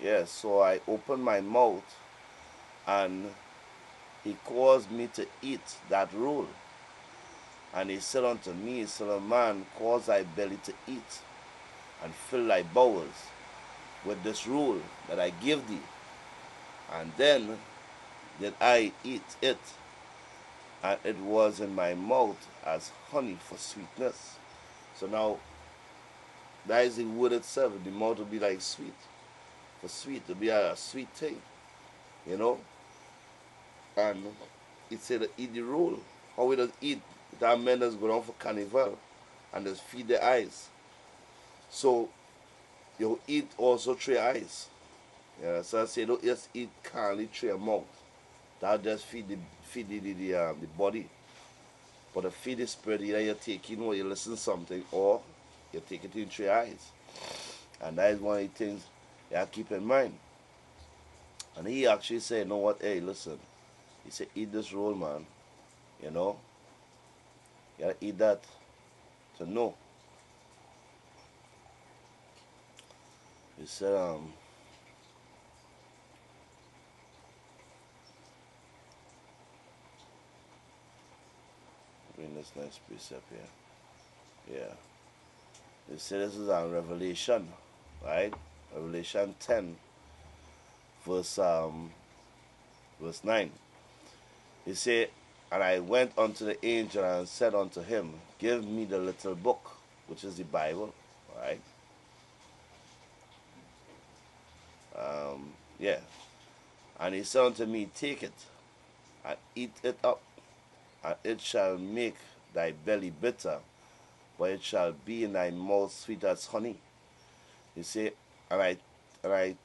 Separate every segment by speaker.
Speaker 1: Yeah, so I opened my mouth and he caused me to eat that roll. And he said unto me, Son of man, cause thy belly to eat, and fill thy bowels with this roll that I give thee. And then did I eat it, and it was in my mouth as honey for sweetness. So now that is the word itself. The mouth will be like sweet. For sweet, to be a sweet thing, you know. And it said to eat the roll. How we does eat? That men does go down for carnival and just feed the eyes. So you eat also three eyes. Yeah, so I say don't just eat candy through your mouth. That just feed the body. But to feed the spirit, either you're taking or you listen to something or you take it in three eyes. And that is one of the things you have to keep in mind. And he actually said, you know what, hey, listen. He said, eat this roll, man. You know? You gotta eat that to know. He said, bring this nice precept here. Yeah. He said this is on Revelation, right? Revelation 10, verse verse 9. He said, and I went unto the angel and said unto him, give me the little book, which is the Bible, right? Yeah. And he said unto me, take it and eat it up, and it shall make thy belly bitter, but it shall be in thy mouth sweet as honey. He said, and I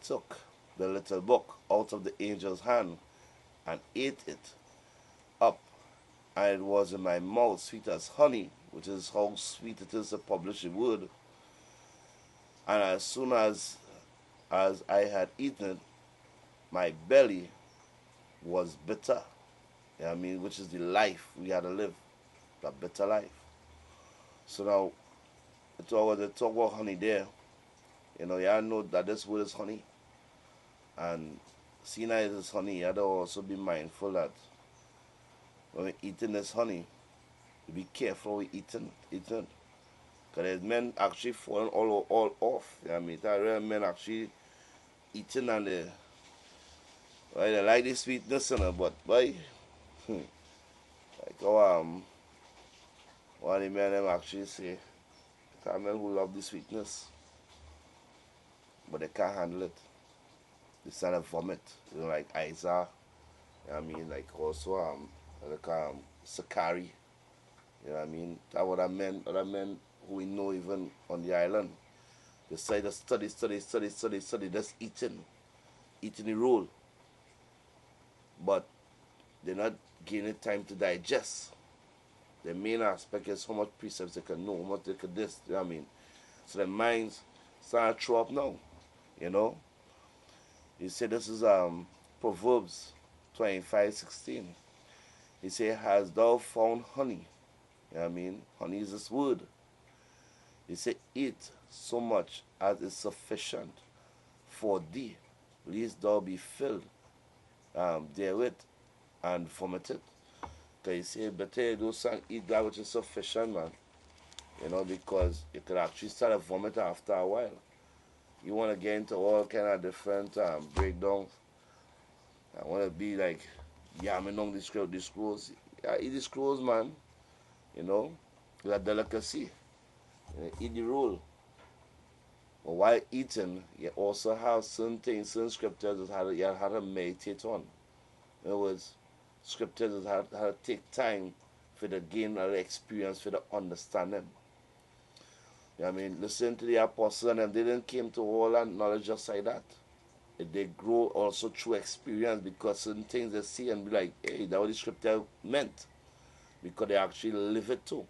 Speaker 1: took the little book out of the angel's hand and ate it up, and it was in my mouth sweet as honey, which is how sweet it is to publish a word. And as soon as I had eaten it, my belly was bitter. You know what I mean? Which is the life we had to live, the bitter life. So now, they talk about honey there. You know, y'all know that this word is honey. And seeing that it is honey, you have to also be mindful that when we're eating this honey, be careful we eating. Because there's men actually falling all off. You know what I mean? There are men actually eating and they like the sweetness, you know, but boy, like one of the men them actually say, there are men who love the sweetness, but they can't handle it. They start to vomit, you know, like Isa, you know what I mean? Like also like Sakari, you know what I mean? That other men who we know even on the island. They say to study, just eating the roll. But they're not gaining time to digest. The main aspect is how much precepts they can know, how much they can this, you know what I mean? So their minds start to throw up now, you know? He said this is Proverbs 25:16. He said, has thou found honey? You know what I mean? Honey is this word. He said, eat so much as is sufficient for thee, lest thou be filled therewith and vomited. Because he said, better you do something, eat that which is sufficient, man. You know, because you could actually start to vomit after a while. You want to get into all kind of different breakdowns. I want to be like yamming on the scrolls. Yeah, eat the scrolls, man. You know, it's a delicacy. Eat the roll. But while eating, you also have certain things, certain scriptures that you have to meditate on. In other words, scriptures that have to take time for the gain of the experience, for the understanding. You know what I mean? Listen to the apostles and them, they didn't came to all that knowledge just like that. They grow also through experience because certain things they see and be like, hey, that what the scripture meant. Because they actually live it too.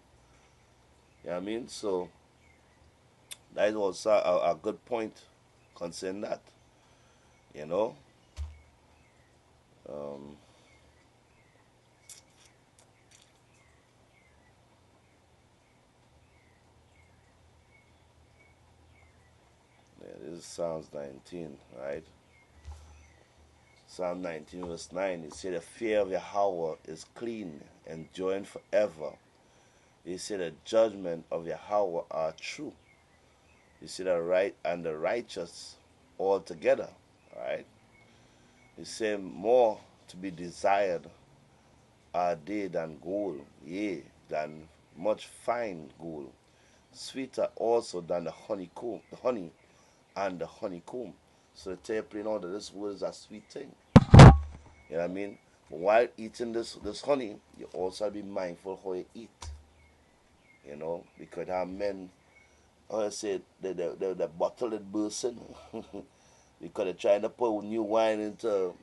Speaker 1: You know what I mean? So that is also a good point concerning that. You know? Um, yeah, This is Psalms 19, right? Psalm 19 verse 9, it said, the fear of Yahweh is clean, enduring forever. He said, the judgment of Yahweh are true. He said, the right and the righteous altogether, right? He said, more to be desired are they than gold, yea, than much fine gold, sweeter also than the honeycomb, the honey and the honeycomb. So they tell you plain out that this word is a sweet thing. You know what I mean? But while eating this honey, you also be mindful how you eat. You know, because our men, how I said, the bottle is bursting because they're trying to put new wine into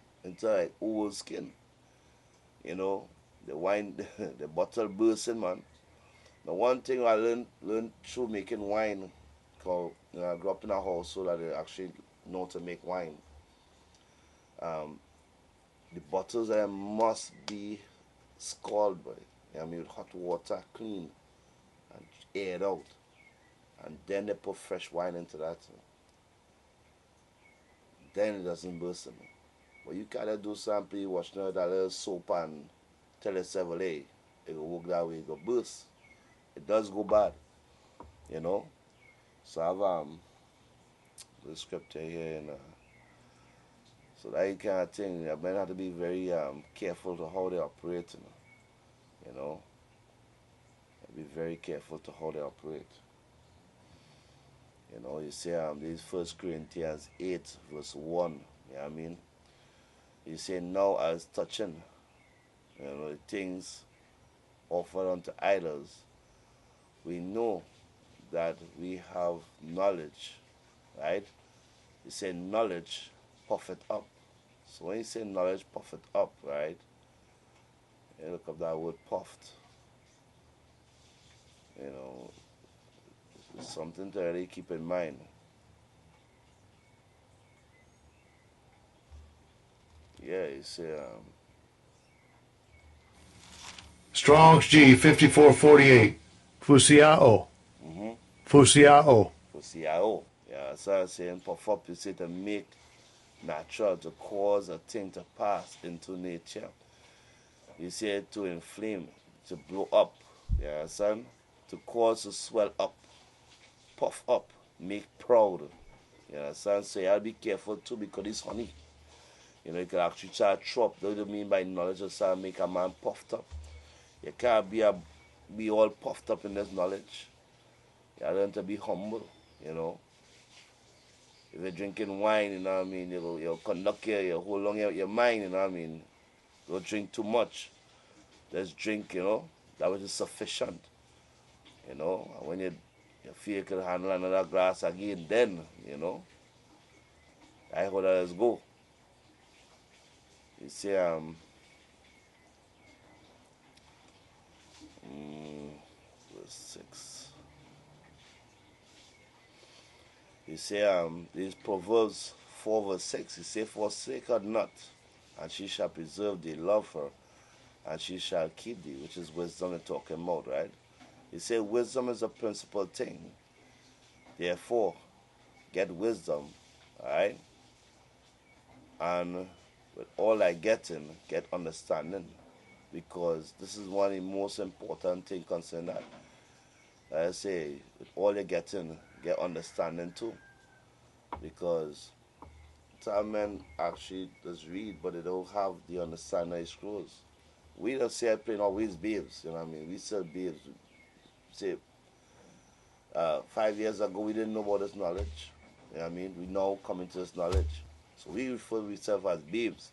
Speaker 1: like old skin. You know, the wine, the bottle bursting, man. The one thing I learned through making wine, called, I grew up in a household that they actually know to make wine. The bottles must be scalded, boy. You know what I mean, with hot water, clean, and aired out. And then they put fresh wine into that. Then it doesn't burst. But you kind of do something, you wash that little soap and tell yourself, well, hey, it will work that way, it will burst. It does go bad, you know. So I have the scripture here, and so that kind of thing. I might have to be very careful to how they operate, you know. Be very careful to how they operate. You know, you say this 1 Corinthians 8 verse 1, you know what I mean? You say, now as touching, you know, the things offered unto idols, we know that we have knowledge, right? You say knowledge puffeth up. So when you say knowledge puffeth up, right? You look up that word puffed. You know, it's something to really keep in mind. Yeah, you say
Speaker 2: Strong's G 5448. Fusiao. Fusiao.
Speaker 1: Fusiao. Yeah, so I'm saying puff up, you say to make natural, to cause a thing to pass into nature. You say to inflame, to blow up. Yeah, son? To cause to swell up, puff up, make proud. You understand? So you have to be careful too, because it's honey. You know, you can actually try to throw up. What do you mean by knowledge? Just try to make a man puffed up. You can't be all puffed up in this knowledge. You learn to be humble, you know. If you're drinking wine, you know what I mean, you'll conduct you hold on your mind, you know what I mean. Don't drink too much. Just drink, you know, that which is sufficient. You know, and when you feel you can handle another glass again, then, you know, I how that is go. You see, verse 6. You say, these Proverbs 4 verse 6, you say, forsake her not, and she shall preserve thee, love her, and she shall keep thee, which is wisdom they're talking about, right? You say wisdom is a principal thing. Therefore, get wisdom, alright? And with all thy getting, get understanding. Because this is one of the most important things concerning that. Like I say, with all you're getting, get understanding too. Because some men actually just read, but they don't have the understanding of scrolls. We don't say playing always babes, you know what I mean? We sell babes. Say, 5 years ago, we didn't know about this knowledge. You know what I mean? We now come into this knowledge. So we refer to ourselves as babes,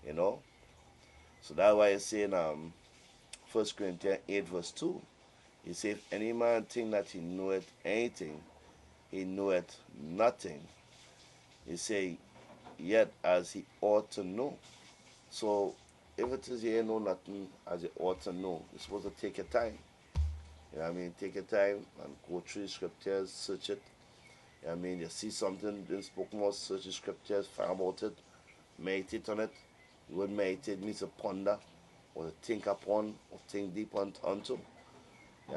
Speaker 1: you know? So that's why it's saying 1 Corinthians 8 verse 2. He says, if any man think that he knoweth anything, he knoweth nothing. He say, yet as he ought to know. So if it is you know nothing as you ought to know, you're supposed to take your time. You know what I mean? Take your time and go through the scriptures, search it. You know what I mean? You see something being spoken about, search the scriptures, find about it, meditate on it. The word meditate means to ponder, or to think upon, or think deep onto. You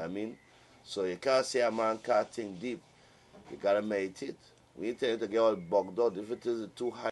Speaker 1: know what I mean? So you can't say a man can't think deep. You gotta meditate. We ain't telling you to get all bogged out. If it is too high,